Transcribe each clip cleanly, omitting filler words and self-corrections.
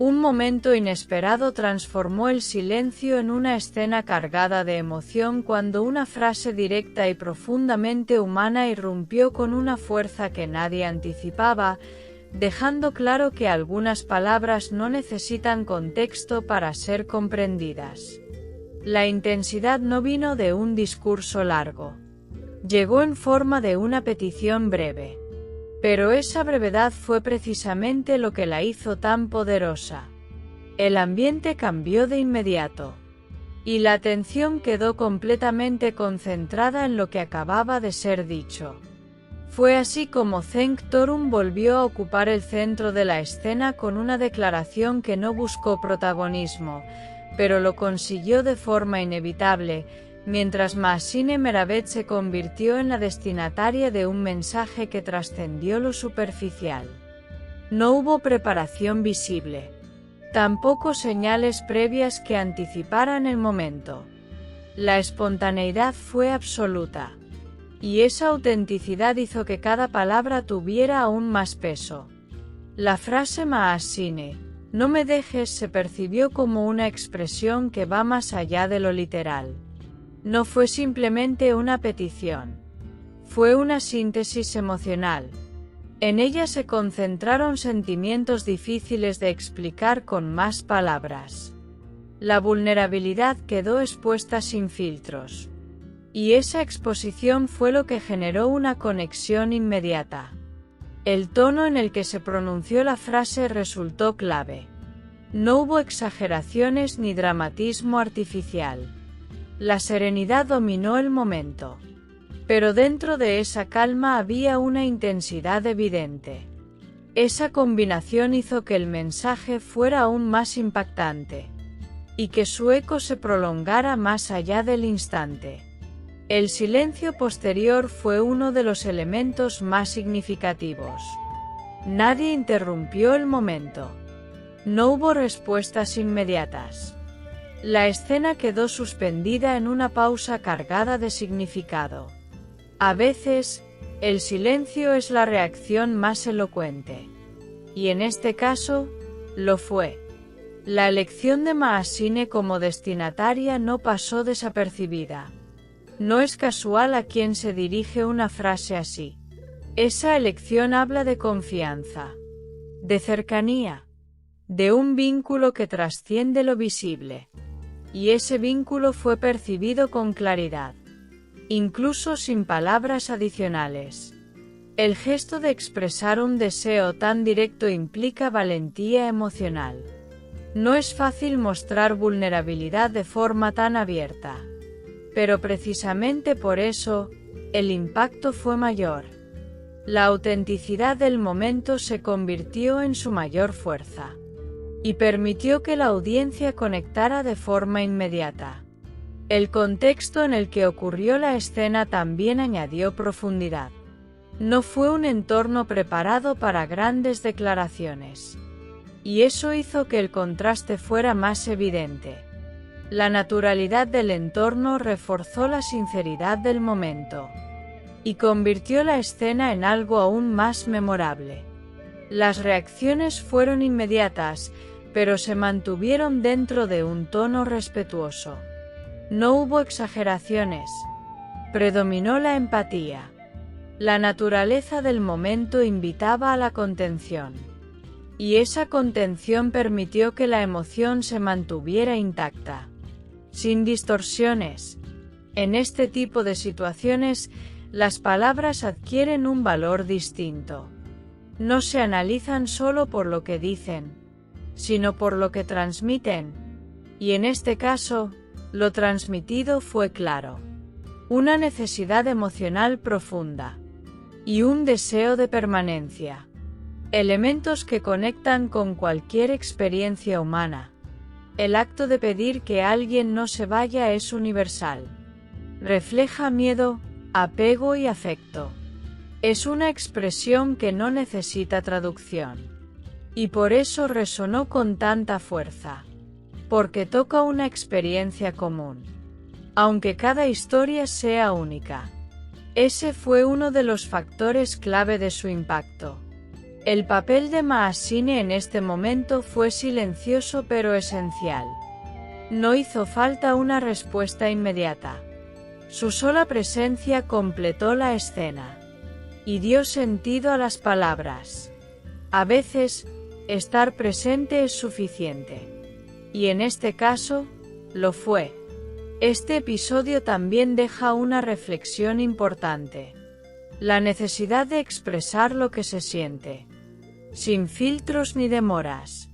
Un momento inesperado transformó el silencio en una escena cargada de emoción cuando una frase directa y profundamente humana irrumpió con una fuerza que nadie anticipaba, dejando claro que algunas palabras no necesitan contexto para ser comprendidas. La intensidad no vino de un discurso largo. Llegó en forma de una petición breve. Pero esa brevedad fue precisamente lo que la hizo tan poderosa. El ambiente cambió de inmediato. Y la atención quedó completamente concentrada en lo que acababa de ser dicho. Fue así como Cenk Torun volvió a ocupar el centro de la escena con una declaración que no buscó protagonismo, pero lo consiguió de forma inevitable, mientras Mahsine Meravet se convirtió en la destinataria de un mensaje que trascendió lo superficial. No hubo preparación visible. Tampoco señales previas que anticiparan el momento. La espontaneidad fue absoluta. Y esa autenticidad hizo que cada palabra tuviera aún más peso. La frase Mahsine, no me dejes, se percibió como una expresión que va más allá de lo literal. No fue simplemente una petición. Fue una síntesis emocional. En ella se concentraron sentimientos difíciles de explicar con más palabras. La vulnerabilidad quedó expuesta sin filtros. Y esa exposición fue lo que generó una conexión inmediata. El tono en el que se pronunció la frase resultó clave. No hubo exageraciones ni dramatismo artificial. La serenidad dominó el momento. Pero dentro de esa calma había una intensidad evidente. Esa combinación hizo que el mensaje fuera aún más impactante. Y que su eco se prolongara más allá del instante. El silencio posterior fue uno de los elementos más significativos. Nadie interrumpió el momento. No hubo respuestas inmediatas. La escena quedó suspendida en una pausa cargada de significado. A veces, el silencio es la reacción más elocuente. Y en este caso, lo fue. La elección de Mahsine como destinataria no pasó desapercibida. No es casual a quien se dirige una frase así. Esa elección habla de confianza, de cercanía, de un vínculo que trasciende lo visible. Y ese vínculo fue percibido con claridad, incluso sin palabras adicionales. El gesto de expresar un deseo tan directo implica valentía emocional. No es fácil mostrar vulnerabilidad de forma tan abierta. Pero precisamente por eso, el impacto fue mayor. La autenticidad del momento se convirtió en su mayor fuerza. Y permitió que la audiencia conectara de forma inmediata. El contexto en el que ocurrió la escena también añadió profundidad. No fue un entorno preparado para grandes declaraciones. Y eso hizo que el contraste fuera más evidente. La naturalidad del entorno reforzó la sinceridad del momento. Y convirtió la escena en algo aún más memorable. Las reacciones fueron inmediatas, pero se mantuvieron dentro de un tono respetuoso. No hubo exageraciones. Predominó la empatía. La naturaleza del momento invitaba a la contención. Y esa contención permitió que la emoción se mantuviera intacta. Sin distorsiones. En este tipo de situaciones, las palabras adquieren un valor distinto. No se analizan solo por lo que dicen, sino por lo que transmiten. Y en este caso, lo transmitido fue claro. Una necesidad emocional profunda. Y un deseo de permanencia. Elementos que conectan con cualquier experiencia humana. El acto de pedir que alguien no se vaya es universal. Refleja miedo, apego y afecto. Es una expresión que no necesita traducción. Y por eso resonó con tanta fuerza. Porque toca una experiencia común. Aunque cada historia sea única. Ese fue uno de los factores clave de su impacto. El papel de Mahasine en este momento fue silencioso pero esencial. No hizo falta una respuesta inmediata. Su sola presencia completó la escena y dio sentido a las palabras. A veces, estar presente es suficiente. Y en este caso, lo fue. Este episodio también deja una reflexión importante. La necesidad de expresar lo que se siente, sin filtros ni demoras.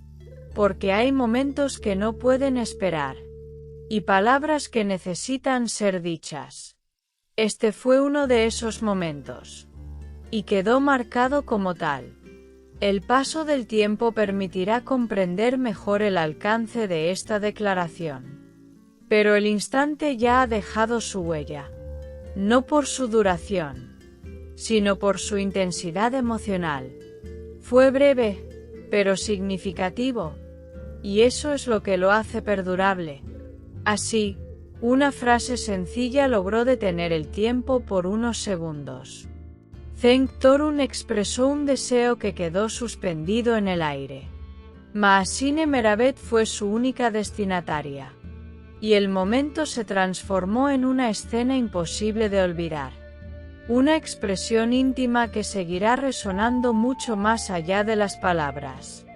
Porque hay momentos que no pueden esperar. Y palabras que necesitan ser dichas. Este fue uno de esos momentos. Y quedó marcado como tal. El paso del tiempo permitirá comprender mejor el alcance de esta declaración. Pero el instante ya ha dejado su huella. No por su duración, sino por su intensidad emocional. Fue breve, pero significativo. Y eso es lo que lo hace perdurable. Así, una frase sencilla logró detener el tiempo por unos segundos. Zeng Torun expresó un deseo que quedó suspendido en el aire. Mahasine Meravet fue su única destinataria. Y el momento se transformó en una escena imposible de olvidar. Una expresión íntima que seguirá resonando mucho más allá de las palabras.